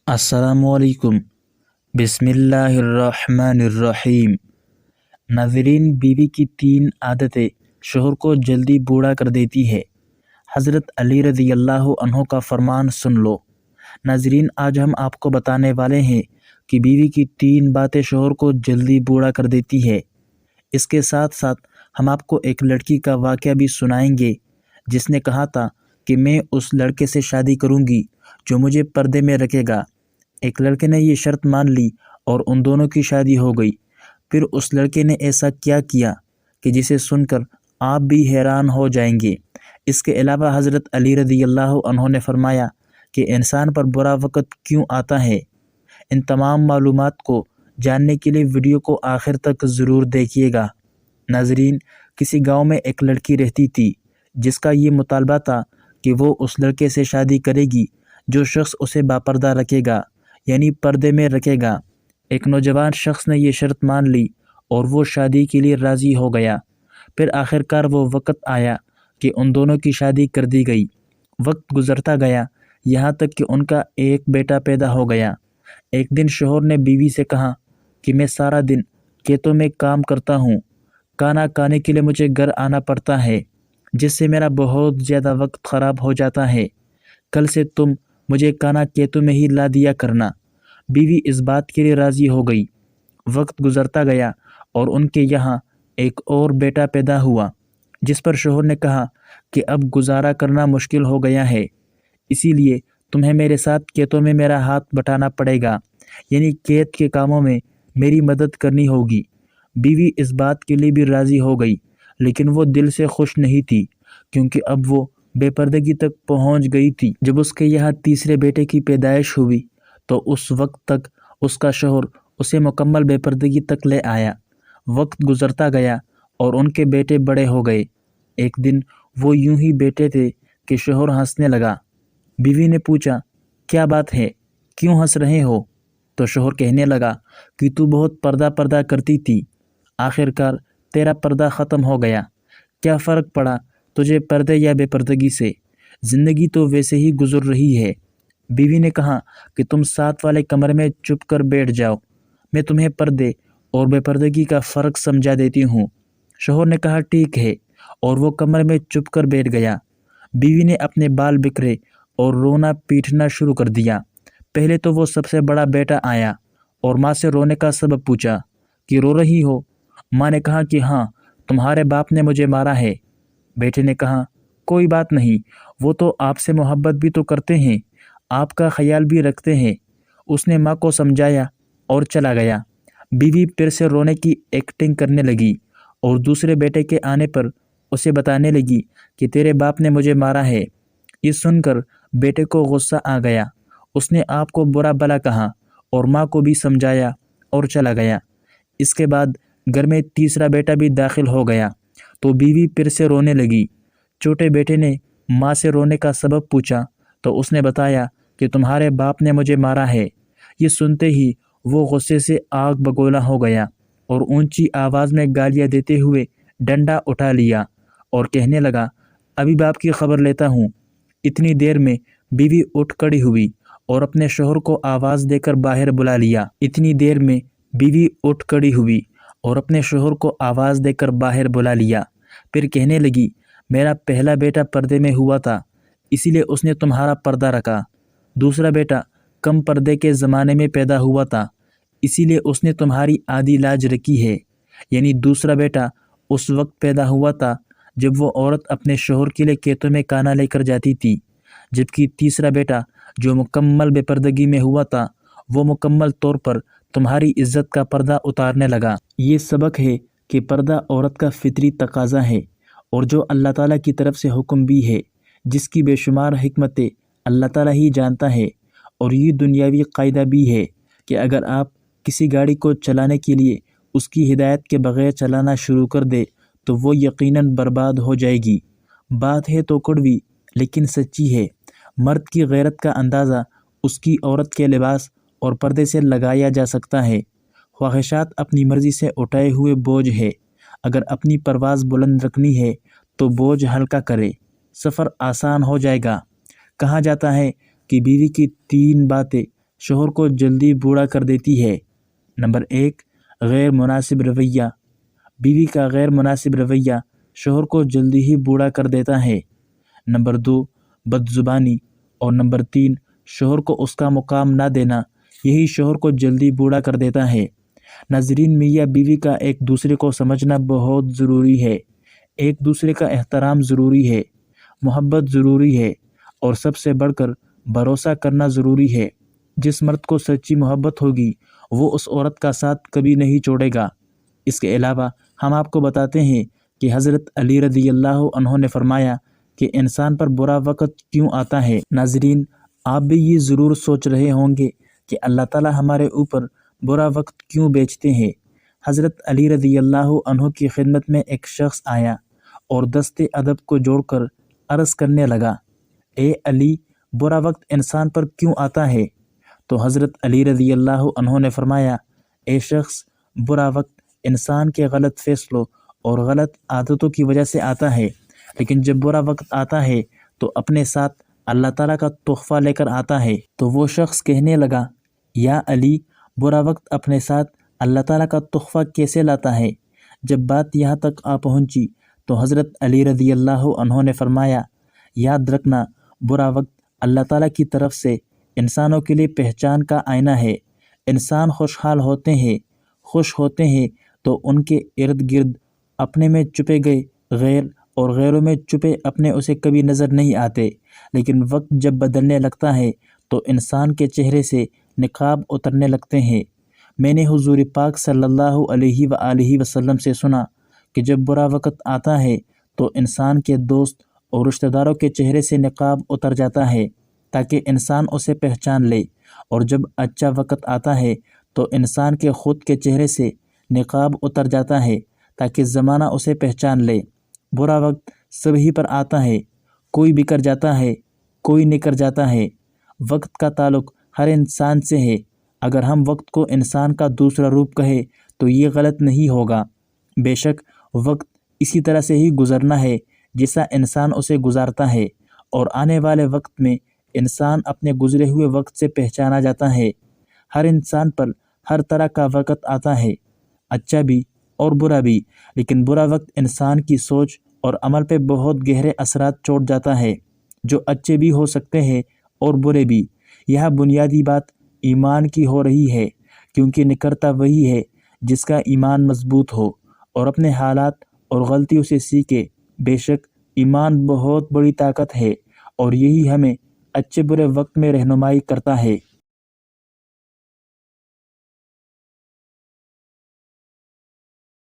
अस्सलामुअलैकुम। बिस्मिल्लाहिर्रहमानिर्रहीम। नाज़रीन, बीवी की 3 आदतें शोहर को जल्दी बूढ़ा कर देती है। हज़रत अली रज़ी अल्लाह अन्हो का फरमान सुन लो। नाज़रीन, आज हम आपको बताने वाले हैं कि बीवी की 3 बातें शोहर को जल्दी बूढ़ा कर देती है। इसके साथ साथ हम आपको एक लड़की का वाक़या भी सुनाएंगे जिसने कहा था कि मैं उस लड़के से शादी करूंगी जो मुझे पर्दे में रखेगा। एक लड़के ने ये शर्त मान ली और उन दोनों की शादी हो गई। फिर उस लड़के ने ऐसा क्या किया कि जिसे सुनकर आप भी हैरान हो जाएंगे। इसके अलावा हज़रत अली रज़ी अल्लाह अन्हो ने फरमाया कि इंसान पर बुरा वक़्त क्यों आता है। इन तमाम मालूमात को जानने के लिए वीडियो को आखिर तक ज़रूर देखिएगा। नाज़रीन, किसी गांव में एक लड़की रहती थी जिसका ये मुतालबा था कि वो उस लड़के से शादी करेगी जो शख्स उसे बापर्दा रखेगा, यानी पर्दे में रखेगा। एक नौजवान शख्स ने ये शर्त मान ली और वो शादी के लिए राज़ी हो गया। फिर आखिरकार वो वक़्त आया कि उन दोनों की शादी कर दी गई। वक्त गुज़रता गया, यहाँ तक कि उनका एक बेटा पैदा हो गया। एक दिन शोहर ने बीवी से कहा कि मैं सारा दिन खेतों में काम करता हूँ, खाना खाने के लिए मुझे घर आना पड़ता है, जिससे मेरा बहुत ज़्यादा वक्त ख़राब हो जाता है। कल से तुम मुझे खाना खेतों में ही ला दिया करना। बीवी इस बात के लिए राज़ी हो गई। वक्त गुज़रता गया और उनके यहाँ एक और बेटा पैदा हुआ, जिस पर शोहर ने कहा कि अब गुजारा करना मुश्किल हो गया है, इसीलिए तुम्हें मेरे साथ खेतों में मेरा हाथ बटाना पड़ेगा, यानी खेत के कामों में मेरी मदद करनी होगी। बीवी इस बात के लिए भी राज़ी हो गई, लेकिन वो दिल से खुश नहीं थी, क्योंकि अब वो बेपर्दगी तक पहुंच गई थी। जब उसके यहाँ तीसरे बेटे की पैदाइश हुई तो उस वक्त तक उसका शोहर उसे मुकम्मल बेपर्दगी तक ले आया। वक्त गुज़रता गया और उनके बेटे बड़े हो गए। एक दिन वो यूं ही बैठे थे कि शोहर हंसने लगा। बीवी ने पूछा, क्या बात है, क्यों हंस रहे हो? तो शोहर कहने लगा कि तू बहुत पर्दा करती थी, आखिरकार तेरा पर्दा ख़त्म हो गया। क्या फ़र्क पड़ा तुझे पर्दे या बेपर्दगी से? ज़िंदगी तो वैसे ही गुजर रही है। बीवी ने कहा कि तुम साथ वाले कमरे में चुप कर बैठ जाओ, मैं तुम्हें पर्दे और बेपर्दगी का फ़र्क समझा देती हूँ। शोहर ने कहा ठीक है, और वो कमरे में चुप कर बैठ गया। बीवी ने अपने बाल बिखरे और रोना पीटना शुरू कर दिया। पहले तो वो सबसे बड़ा बेटा आया और माँ से रोने का सबब पूछा कि रो रही हो? माँ ने कहा कि हाँ, तुम्हारे बाप ने मुझे मारा है। बेटे ने कहा, कोई बात नहीं, वो तो आपसे मोहब्बत भी तो करते हैं, आपका ख्याल भी रखते हैं। उसने माँ को समझाया और चला गया। बीवी फिर से रोने की एक्टिंग करने लगी और दूसरे बेटे के आने पर उसे बताने लगी कि तेरे बाप ने मुझे मारा है। ये सुनकर बेटे को गुस्सा आ गया। उसने आप को बुरा भला कहा और माँ को भी समझाया और चला गया। इसके बाद घर में तीसरा बेटा भी दाखिल हो गया तो बीवी फिर से रोने लगी। छोटे बेटे ने माँ से रोने का सबब पूछा तो उसने बताया कि तुम्हारे बाप ने मुझे मारा है। ये सुनते ही वो गुस्से से आग बगोला हो गया और ऊंची आवाज़ में गालियाँ देते हुए डंडा उठा लिया और कहने लगा, अभी बाप की खबर लेता हूँ। इतनी देर में बीवी उठ खड़ी हुई और अपने शोहर को आवाज़ देकर बाहर बुला लिया। इतनी देर में बीवी उठ खड़ी हुई और अपने शोहर को आवाज़ देकर बाहर बुला लिया। फिर कहने लगी, मेरा पहला बेटा पर्दे में हुआ था, इसीलिए उसने तुम्हारा पर्दा रखा। दूसरा बेटा कम पर्दे के ज़माने में पैदा हुआ था, इसीलिए उसने तुम्हारी आधी लाज रखी है। यानी दूसरा बेटा उस वक्त पैदा हुआ था जब वो औरत अपने शोहर के लिए खेतों में खाना लेकर जाती थी, जबकि तीसरा बेटा जो मुकम्मल बेपर्दगी में हुआ था वो मुकम्मल तौर पर तुम्हारी इज्जत का पर्दा उतारने लगा। ये सबक है कि पर्दा औरत का फितरी तकाज़ा है और जो अल्लाह ताला की तरफ से हुक्म भी है, जिसकी बेशुमार हिकमतें अल्लाह ताला ही जानता है। और ये दुनियावी कायदा भी है कि अगर आप किसी गाड़ी को चलाने के लिए उसकी हिदायत के बग़ैर चलाना शुरू कर दे तो वो यकीनन बर्बाद हो जाएगी। बात है तो कड़वी लेकिन सच्ची है। मर्द की गैरत का अंदाज़ा उसकी औरत के लिबास और पर्दे से लगाया जा सकता है। ख्वाहिशात अपनी मर्ज़ी से उठाए हुए बोझ है। अगर अपनी परवाज़ बुलंद रखनी है तो बोझ हल्का करे, सफ़र आसान हो जाएगा। कहा जाता है कि बीवी की 3 बातें شوہر کو جلدی بوڑھا کر دیتی ہے۔ نمبر 1، غیر مناسب رویہ۔ بیوی کا غیر مناسب رویہ شوہر کو جلدی ہی بوڑھا کر دیتا ہے۔ نمبر 2، بد زبانی۔ اور نمبر 3، شوہر کو اس کا مقام نہ دینا، یہی شوہر کو جلدی بوڑھا کر دیتا ہے۔ ناظرین، میاں بیوی کا ایک دوسرے کو سمجھنا بہت ضروری ہے، ایک دوسرے کا احترام ضروری ہے، محبت ضروری ہے، اور سب سے بڑھ کر بھروسہ کرنا ضروری ہے۔ جس مرد کو سچی محبت ہوگی وہ اس عورت کا ساتھ کبھی نہیں چھوڑے گا۔ اس کے علاوہ ہم آپ کو بتاتے ہیں کہ حضرت علی رضی اللہ عنہ نے فرمایا کہ انسان پر برا وقت کیوں آتا ہے۔ ناظرین، آپ بھی یہ ضرور سوچ رہے ہوں گے کہ اللہ تعالی ہمارے اوپر برا وقت کیوں بھیجتے ہیں۔ حضرت علی رضی اللہ عنہ کی خدمت میں ایک شخص آیا اور دست ادب کو جوڑ کر عرض کرنے لگا، اے علی، برا وقت انسان پر کیوں آتا ہے؟ تو حضرت علی رضی اللہ عنہ نے فرمایا، اے شخص، برا وقت انسان کے غلط فیصلوں اور غلط عادتوں کی وجہ سے آتا ہے، لیکن جب برا وقت آتا ہے تو اپنے ساتھ اللہ تعالیٰ کا تحفہ لے کر آتا ہے۔ تو وہ شخص کہنے لگا، یا علی، برا وقت اپنے ساتھ اللہ تعالیٰ کا تحفہ کیسے لاتا ہے؟ جب بات یہاں تک آ پہنچی تو حضرت علی رضی اللہ عنہ نے فرمایا، یاد رکھنا، برا وقت اللہ تعالیٰ کی طرف سے انسانوں کے لیے پہچان کا آئینہ ہے۔ انسان خوشحال ہوتے ہیں، خوش ہوتے ہیں تو ان کے ارد گرد اپنے میں چھپے گئے غیر اور غیروں میں چھپے اپنے اسے کبھی نظر نہیں آتے، لیکن وقت جب بدلنے لگتا ہے تو انسان کے چہرے سے نقاب اترنے لگتے ہیں۔ میں نے حضور پاک صلی اللہ علیہ وآلہ وسلم سے سنا کہ جب برا وقت آتا ہے تو انسان کے دوست اور رشتہ داروں کے چہرے سے نقاب اتر جاتا ہے تاکہ انسان اسے پہچان لے، اور جب اچھا وقت آتا ہے تو انسان کے خود کے چہرے سے نقاب اتر جاتا ہے تاکہ زمانہ اسے پہچان لے۔ برا وقت سبھی پر آتا ہے، کوئی بکر جاتا ہے، کوئی نکر جاتا ہے۔ وقت کا تعلق ہر انسان سے ہے۔ اگر ہم وقت کو انسان کا دوسرا روپ کہیں تو یہ غلط نہیں ہوگا۔ بے شک وقت اسی طرح سے ہی گزرنا ہے جیسا انسان اسے گزارتا ہے، اور آنے والے وقت میں انسان اپنے گزرے ہوئے وقت سے پہچانا جاتا ہے۔ ہر انسان پر ہر طرح کا وقت آتا ہے، اچھا بھی اور برا بھی، لیکن برا وقت انسان کی سوچ اور عمل پہ بہت گہرے اثرات چھوڑ جاتا ہے، جو اچھے بھی ہو سکتے ہیں اور برے بھی۔ یہ بنیادی بات ایمان کی ہو رہی ہے، کیونکہ نکرتا وہی ہے جس کا ایمان مضبوط ہو اور اپنے حالات اور غلطیوں سے سیکھے۔ بے شک ایمان بہت بڑی طاقت ہے اور یہی ہمیں اچھے برے وقت میں رہنمائی کرتا ہے۔